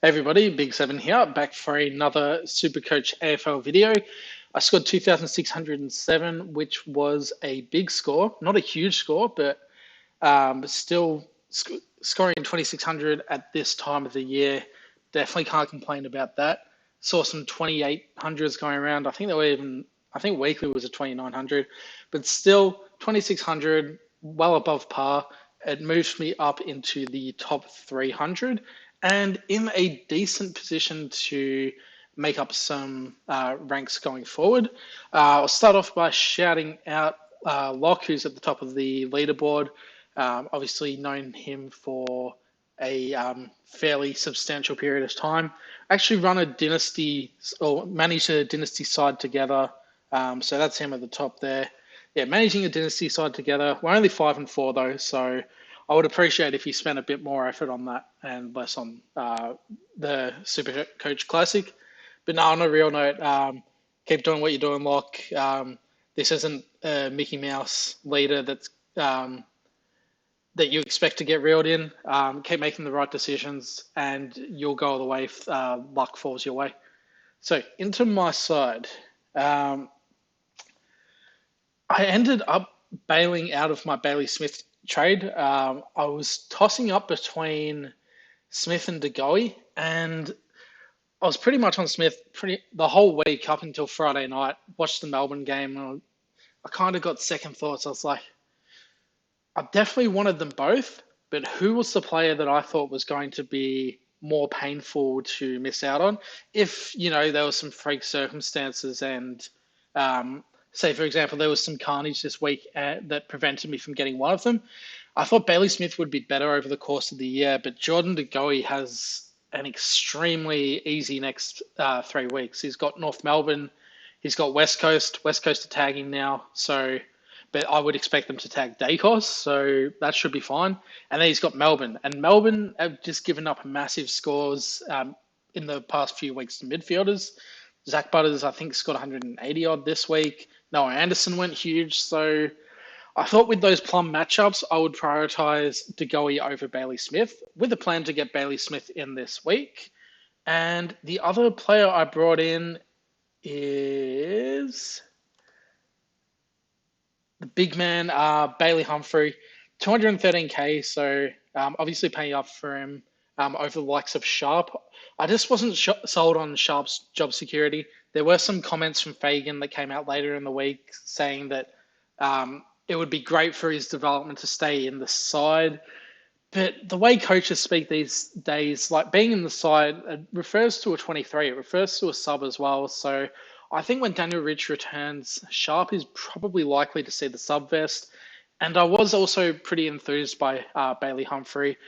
Hey everybody, Big Seven here, back for another SuperCoach AFL video. I scored 2,607, which was a big score, not a huge score, but still scoring 2,600 at this time of the year. Definitely can't complain about that. Saw some 2,800s going around. I think weekly was a 2,900, but still 2,600, well above par. It moves me up into the top 300 and in a decent position to make up some ranks going forward. I'll start off by shouting out Locke, who's at the top of the leaderboard. Obviously, known him for a fairly substantial period of time. Actually, run a dynasty or managed a dynasty side together. So that's him at the top there. Yeah, managing a dynasty side together. We're only 5-4 though, so I would appreciate if you spent a bit more effort on that and less on the Super Coach Classic. But no, on a real note, keep doing what you're doing, Locke. This isn't a Mickey Mouse leader that you expect to get reeled in. Keep making the right decisions, and you'll go all the way if luck falls your way. So into my side, I ended up bailing out of my Bailey Smith trade. I was tossing up between Smith and DeGoey, and I was pretty much on Smith the whole week up until Friday night. Watched the Melbourne game, and I kind of got second thoughts. I was like, I definitely wanted them both, but who was the player that I thought was going to be more painful to miss out on? If, there was some freak circumstances and, say, for example, there was some carnage this week that prevented me from getting one of them. I thought Bailey Smith would be better over the course of the year, but Jordan DeGoey has an extremely easy next 3 weeks. He's got North Melbourne, he's got West Coast are tagging now, but I would expect them to tag Dacos, so that should be fine. And then he's got Melbourne, and Melbourne have just given up massive scores in the past few weeks to midfielders. Zach Butters, I think, scored 180 odd this week. Noah Anderson went huge, so I thought with those plum matchups, I would prioritize DeGoey over Bailey Smith with a plan to get Bailey Smith in this week. And the other player I brought in is the big man, Bailey Humphrey, 213K. So obviously paying up for him over the likes of Sharp. I just wasn't sold on Sharp's job security. There were some comments from Fagan that came out later in the week saying that it would be great for his development to stay in the side. But the way coaches speak these days, like being in the side, it refers to a 23. It refers to a sub as well. So I think when Daniel Rich returns, Sharp is probably likely to see the sub vest. And I was also pretty enthused by Bailey Humphrey.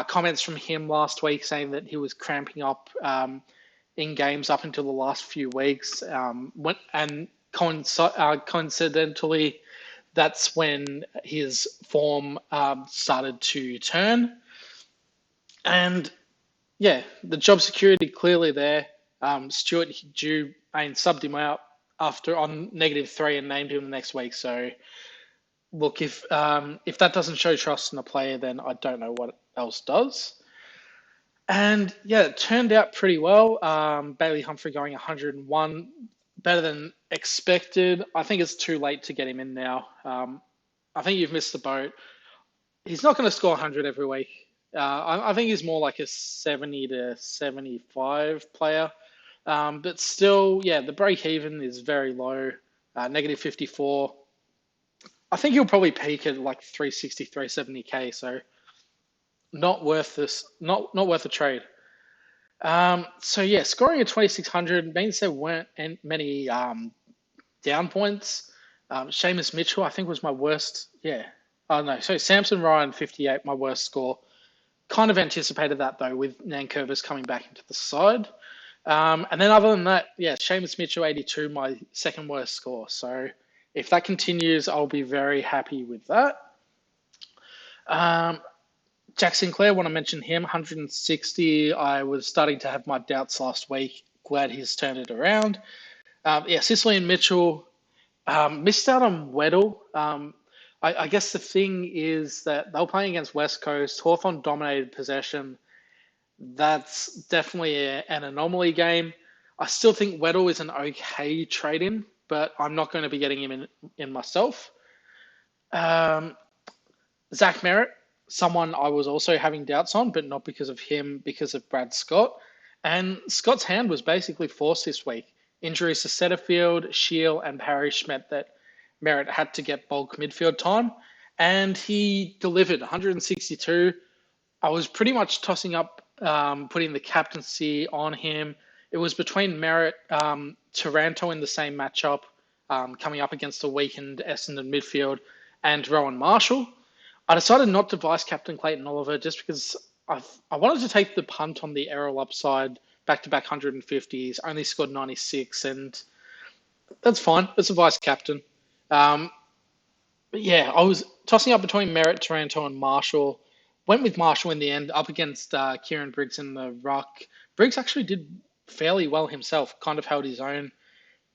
Comments from him last week saying that he was cramping up in games up until the last few weeks. Coincidentally, that's when his form started to turn. And yeah, the job security clearly there. Stuart Dew subbed him out after on -3 and named him the next week. So look, if that doesn't show trust in a player, then I don't know what else does. And yeah, it turned out pretty well. Bailey Humphrey going 101, better than expected. I think it's too late to get him in now. I think you've missed the boat. He's not going to score 100 every week. I think he's more like a 70 to 75 player. But still, yeah, the break even is very low, -54. I think he'll probably peak at like 360, 370K. So not worth a trade. So yeah, scoring at 2,600 means there weren't many down points. Seamus Mitchell, I think, was my worst. Yeah. Oh no. So Samson Ryan 58, my worst score. Kind of anticipated that though, with Nankervis coming back into the side. And then other than that, yeah, Seamus Mitchell 82, my second worst score. So if that continues, I'll be very happy with that. Jack Sinclair, want to mention him, 160. I was starting to have my doubts last week. Glad he's turned it around. Yeah, Sicily and Mitchell missed out on Weddle. I guess the thing is that they were playing against West Coast. Hawthorn dominated possession. That's definitely an anomaly game. I still think Weddle is an okay trade in, but I'm not going to be getting him in myself. Um, Zach Merritt, someone I was also having doubts on, but not because of him, because of Brad Scott. And Scott's hand was basically forced this week. Injuries to Setterfield, Shield, and Parrish meant that Merritt had to get bulk midfield time, and he delivered 162. I was pretty much tossing up putting the captaincy on him. It was between Merritt, Taranto in the same matchup, coming up against a weakened Essendon midfield, and Rowan Marshall. I decided not to vice captain Clayton Oliver just because I wanted to take the punt on the Errol upside, back to back 150s, only scored 96, and that's fine. It's a vice captain. Um, but yeah, I was tossing up between Merritt, Taranto, and Marshall. Went with Marshall in the end, up against Kieran Briggs in the ruck. Briggs actually did fairly well himself, kind of held his own.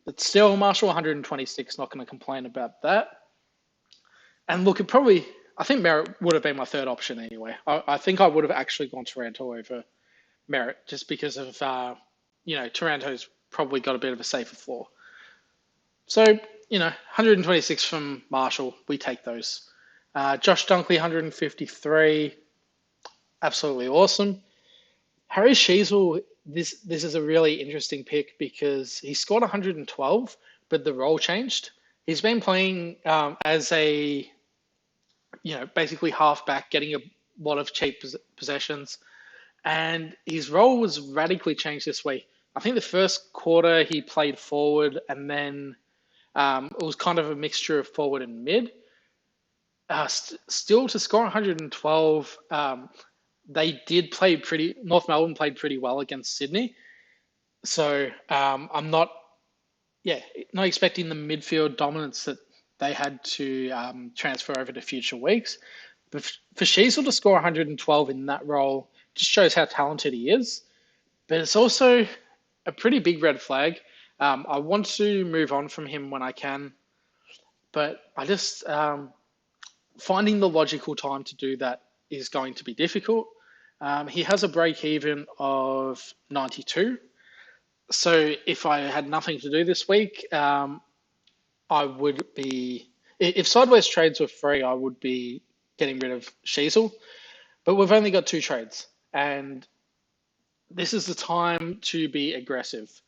But still, Marshall 126, not going to complain about that. And look, I think Merritt would have been my third option anyway. I think I would have actually gone Taranto over Merritt just because of, Taranto's probably got a bit of a safer floor. So, 126 from Marshall, we take those. Josh Dunkley, 153, absolutely awesome. Harry Sheasel, this is a really interesting pick because he scored 112, but the role changed. He's been playing as a, basically halfback, getting a lot of cheap possessions, and his role was radically changed this week. I think the first quarter he played forward, and then it was kind of a mixture of forward and mid. Still to score 112, they did play North Melbourne played pretty well against Sydney. So I'm not expecting the midfield dominance that they had to transfer over to future weeks. But for Sheasel to score 112 in that role just shows how talented he is. But it's also a pretty big red flag. I want to move on from him when I can, but I just finding the logical time to do that is going to be difficult. He has a break even of 92. So if I had nothing to do this week, I would be, if sideways trades were free, I would be getting rid of Sheasel. But we've only got two trades, and this is the time to be aggressive.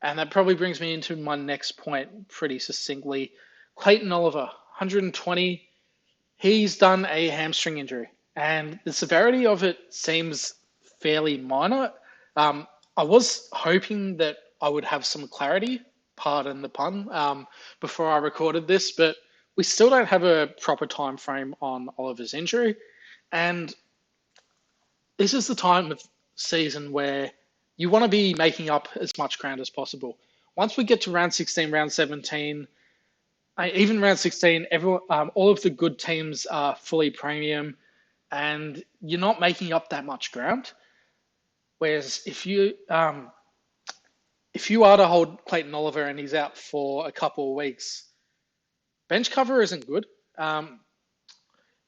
And that probably brings me into my next point pretty succinctly. Clayton Oliver, 120. He's done a hamstring injury, and the severity of it seems fairly minor. I was hoping that I would have some clarity, pardon the pun, before I recorded this, but we still don't have a proper time frame on Oliver's injury. And this is the time of season where you want to be making up as much ground as possible. Once we get to round 16, round 17, even round 16, all of the good teams are fully premium, and you're not making up that much ground. Whereas if you are to hold Clayton Oliver and he's out for a couple of weeks, bench cover isn't good.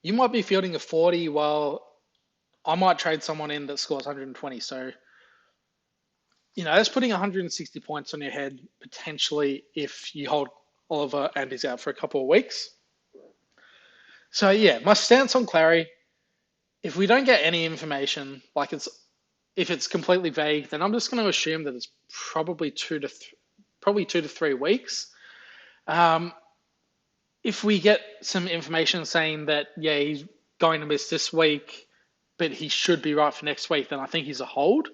You might be fielding a 40 while I might trade someone in that scores 120. So, that's putting 160 points on your head potentially if you hold Oliver and he's out for a couple of weeks. So yeah, my stance on Clary, if we don't get any information, if it's completely vague, then I'm just going to assume that it's probably 2 to 3 weeks. If we get some information saying that, he's going to miss this week, but he should be right for next week, then I think he's a hold.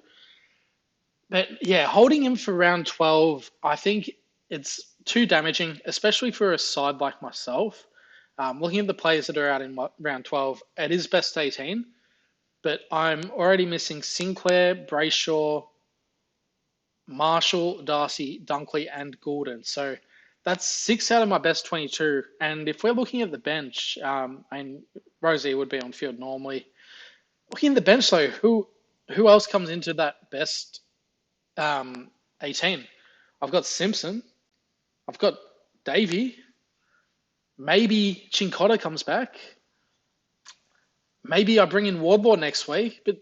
But yeah, holding him for round 12, I think it's too damaging, especially for a side like myself. Looking at the players that are out in round 12, it is best 18, but I'm already missing Sinclair, Brayshaw, Marshall, Darcy, Dunkley, and Goulden. So that's 6 out of my best 22. And if we're looking at the bench, Rosie would be on field normally. Looking at the bench, though, who else comes into that best 18? I've got Simpson. I've got Davey. Maybe Chincotta comes back. Maybe I bring in Wardlaw next week, but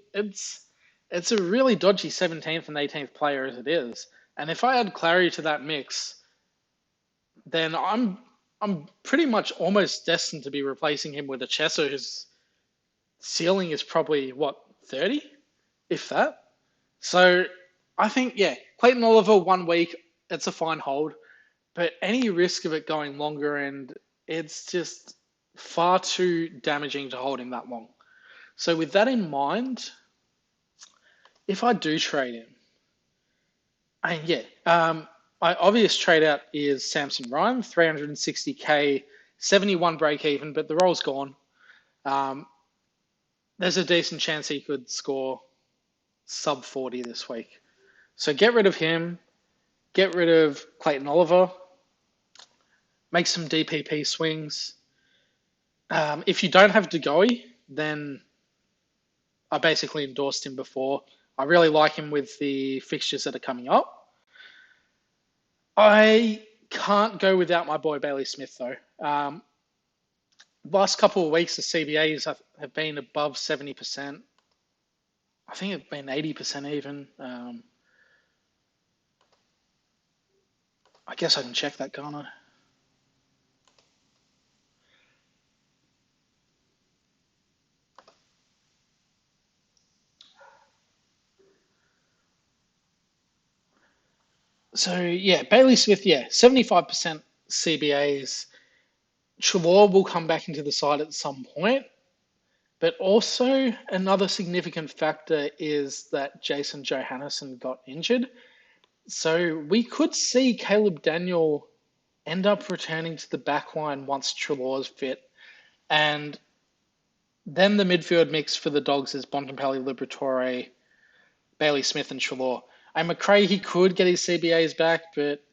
it's a really dodgy 17th and 18th player as it is. And if I add Clary to that mix, then I'm pretty much almost destined to be replacing him with a Chesser whose ceiling is probably what 30, if that. So I think Clayton Oliver 1 week, it's a fine hold, but any risk of it going longer and it's just far too damaging to hold him that long. So with that in mind, if I do trade him, my obvious trade out is Samson Ryan, 360k, 71 break even, but the roll's gone. There's a decent chance he could score sub 40 this week. So get rid of him, get rid of Clayton Oliver, make some DPP swings. If you don't have DeGoey, then I basically endorsed him before. I really like him with the fixtures that are coming up. I can't go without my boy Bailey Smith, though. Last couple of weeks, the CBAs have been above 70%. I think it's been 80% even. I guess I can check that, can't I? So, Bailey Smith, 75% CBAs. Trelaw will come back into the side at some point. But also, another significant factor is that Jason Johannesson got injured. So we could see Caleb Daniel end up returning to the back line once Trelaw's fit. And then the midfield mix for the Dogs is Bontempelli, Liberatore, Bailey Smith, and Trelaw. And McRae, he could get his CBAs back, but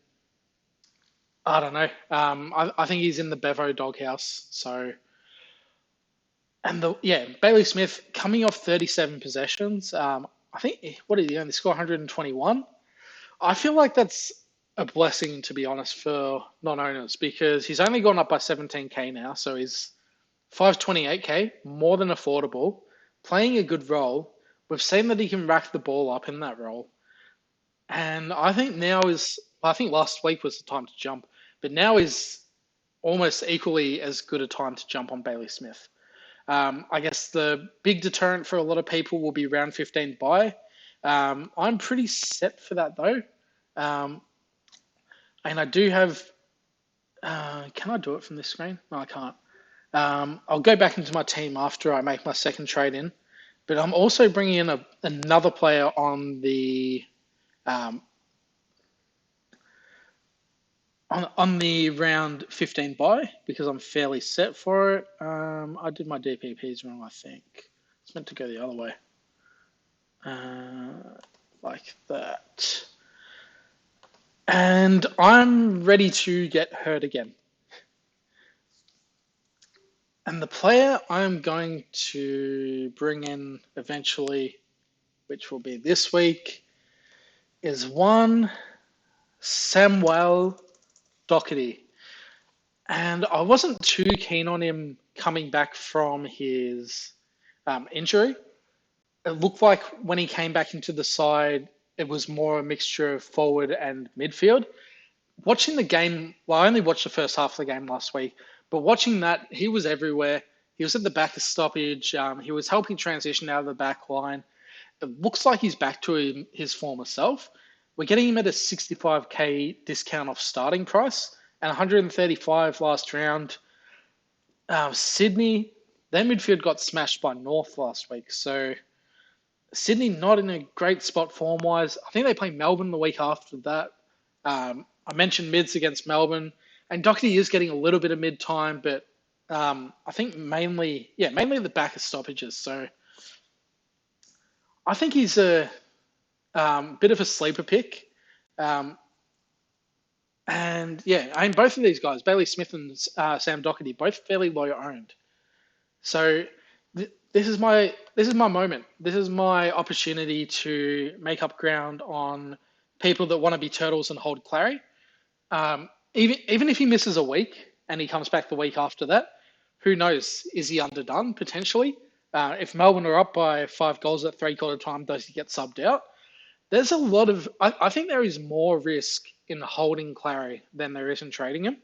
I don't know. I think he's in the Bevo doghouse. So, and Bailey Smith coming off 37 possessions. I think, what did he only score 121? I feel like that's a blessing, to be honest, for non-owners because he's only gone up by 17k now. So he's 528k, more than affordable, playing a good role. We've seen that he can rack the ball up in that role. And I think I think last week was the time to jump, but now is almost equally as good a time to jump on Bailey Smith. I guess the big deterrent for a lot of people will be round 15 bye. I'm pretty set for that though. And I do have, can I do it from this screen? No, I can't. I'll go back into my team after I make my second trade in, but I'm also bringing in another player on the on the round 15 bye because I'm fairly set for it. I did my DPPs wrong, I think. It's meant to go the other way. Like that. And I'm ready to get hurt again. And the player I'm going to bring in eventually, which will be this week, is one Samuel Doherty. And I wasn't too keen on him coming back from his injury. It looked like when he came back into the side, it was more a mixture of forward and midfield. Watching the game, well, I only watched the first half of the game last week, but watching that, he was everywhere. He was at the back of stoppage. He was helping transition out of the back line. It looks like he's back to his former self. We're getting him at a 65k discount off starting price and 135 last round. Sydney, their midfield got smashed by North last week. So Sydney not in a great spot form-wise. I think they play Melbourne the week after that. I mentioned mids against Melbourne. And Doherty is getting a little bit of mid-time, but I think mainly the back of stoppages. So I think he's a bit of a sleeper pick. And both of these guys, Bailey Smith and Sam Doherty, both fairly low owned. So this is my moment. This is my opportunity to make up ground on people that want to be turtles and hold Clary. Even if he misses a week and he comes back the week after that, who knows? Is he underdone potentially? If Melbourne are up by 5 goals at three-quarter time, does he get subbed out? There's a lot of, I think there is more risk in holding Clary than there is in trading him.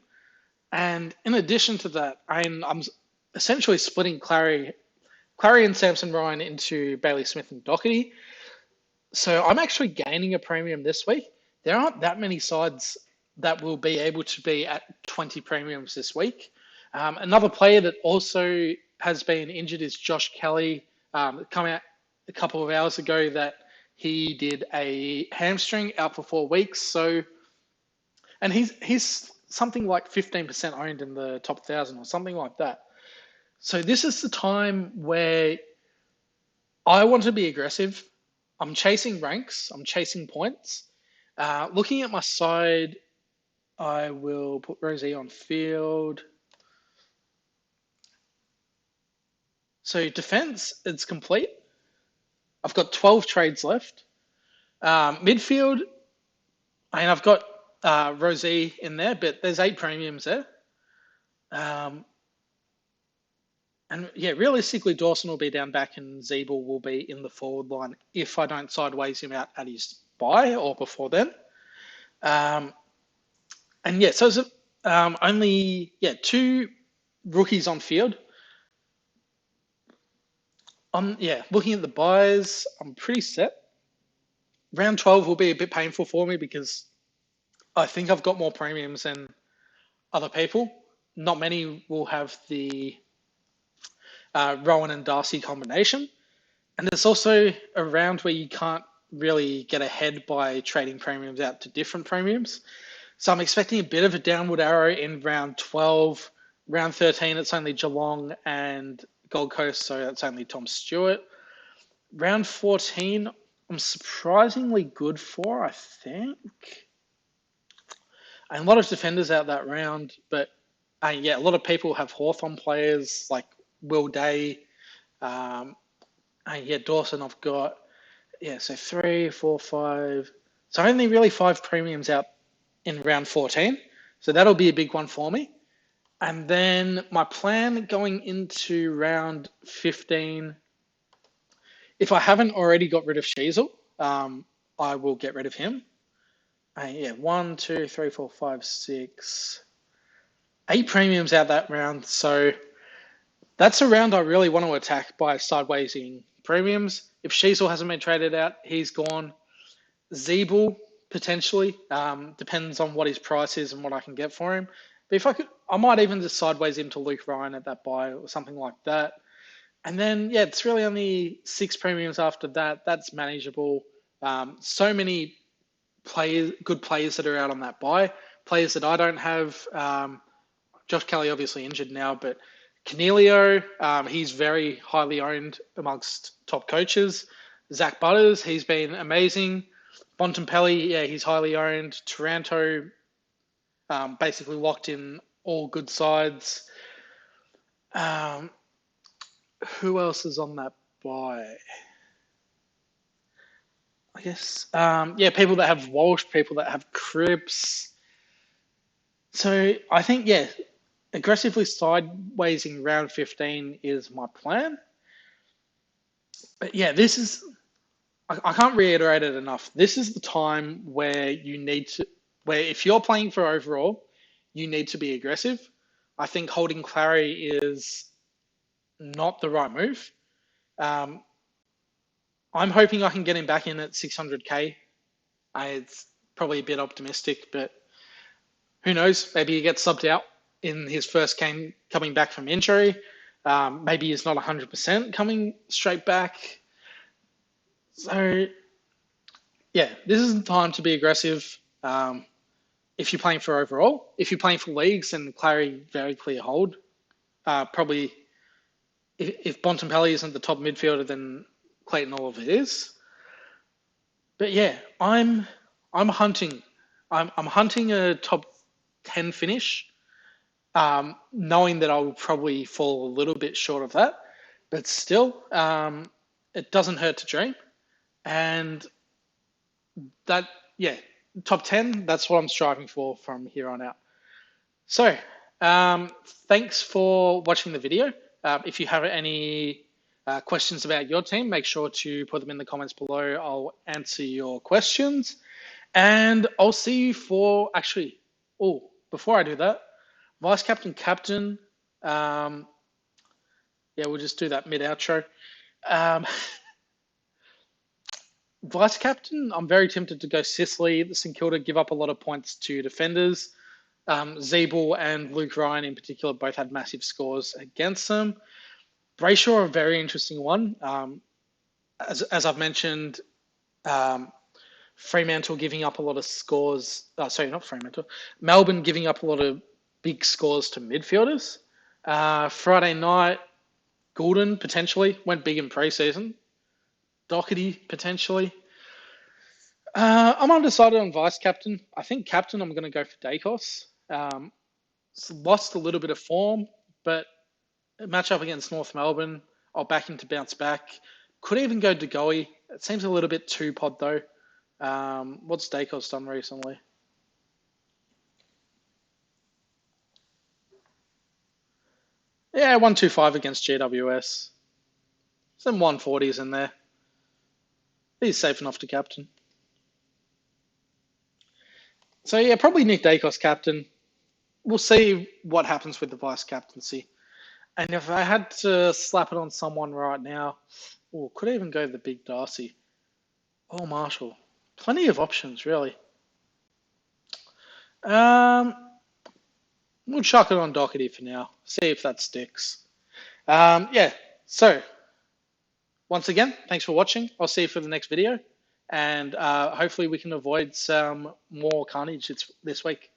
And in addition to that, I'm essentially splitting Clary and Samson Ryan into Bailey Smith and Doherty. So I'm actually gaining a premium this week. There aren't that many sides that will be able to be at 20 premiums this week. Another player that also has been injured is Josh Kelly. Come out a couple of hours ago that he did a hamstring, out for 4 weeks. So, and he's something like 15% owned in the top 1,000 or something like that. So this is the time where I want to be aggressive. I'm chasing ranks. I'm chasing points. Looking at my side, I will put Rosie on field. So defense, it's complete. I've got 12 trades left. Midfield, I've got Rosie in there, but there's 8 premiums there. And yeah, realistically, Dawson will be down back and Zeeble will be in the forward line if I don't sideways him out at his bye or before then. And yeah, so it's only 2 rookies on field. Looking at the buys, I'm pretty set. Round 12 will be a bit painful for me because I think I've got more premiums than other people. Not many will have the Rowan and Darcy combination. And there's also a round where you can't really get ahead by trading premiums out to different premiums. So I'm expecting a bit of a downward arrow in round 12. Round 13, it's only Geelong and Gold Coast, so that's only Tom Stewart. Round 14, I'm surprisingly good for, I think. And a lot of defenders out that round, but a lot of people have Hawthorn players like Will Day. Dawson I've got. So 3, 4, 5. So only really 5 premiums out in round 14. So that'll be a big one for me. And then my plan going into round 15, if I haven't already got rid of Sheasel, I will get rid of him. 1, 2, 3, 4, 5, 6, 8 premiums out that round. So that's a round I really want to attack by sidewaysing premiums. If Sheasel hasn't been traded out, he's gone. Zeeble, potentially. Depends on what his price is and what I can get for him. But if I could, I might even just sideways him to Luke Ryan at that buy or something like that. And then, it's really only 6 premiums after that. That's manageable. So many good players that are out on that buy. Players that I don't have. Josh Kelly obviously injured now, but Cornelio, he's very highly owned amongst top coaches. Zach Butters, he's been amazing. Bontempelli, he's highly owned. Taranto, basically locked in all good sides. Who else is on that buy? I guess, people that have Walsh, people that have Cripps. So I think, aggressively sidewaysing round 15 is my plan. But this is, I can't reiterate it enough. This is the time where if you're playing for overall, you need to be aggressive. I think holding Clary is not the right move. I'm hoping I can get him back in at 600k. It's probably a bit optimistic, but who knows? Maybe he gets subbed out in his first game coming back from injury. Maybe he's not 100% coming straight back. So, this is the time to be aggressive. If you're playing for overall, if you're playing for leagues, then Clary, very clear hold. Probably, if Bontempelli isn't the top midfielder, then Clayton Oliver is. But I'm hunting. I'm hunting a top 10 finish, knowing that I will probably fall a little bit short of that. But still, it doesn't hurt to dream. And that, top 10, that's what I'm striving for from here on out. So, thanks for watching the video. If you have any questions about your team, make sure to put them in the comments below. I'll answer your questions. And I'll see you for actually, oh, before I do that, vice captain, captain. Um, yeah, we'll just do that mid outro. Um, vice captain, I'm very tempted to go Sicily. The St Kilda give up a lot of points to defenders. Zeeble and Luke Ryan in particular both had massive scores against them. Brayshaw, a very interesting one. As I've mentioned, um, Fremantle giving up a lot of scores. Sorry, not Fremantle. Melbourne giving up a lot of big scores to midfielders. Friday night, Goulden potentially went big in preseason. Doherty potentially. I'm undecided on vice captain. I think captain, I'm going to go for Dacos. Lost a little bit of form, but a match up against North Melbourne, I'll back him to bounce back. Could even go De Goey. It seems a little bit too pod though. What's Dacos done recently? Yeah, 125 against GWS. Some 140s in there. He's safe enough to captain. So yeah, probably Nick Dacos captain. We'll see what happens with the vice captaincy. And if I had to slap it on someone right now, could I even go the big Darcy? Oh, Marshall. Plenty of options, really. Um, we'll chuck it on Doherty for now. See if that sticks. Yeah, so once again, thanks for watching. I'll see you for the next video. And hopefully we can avoid some more carnage this week.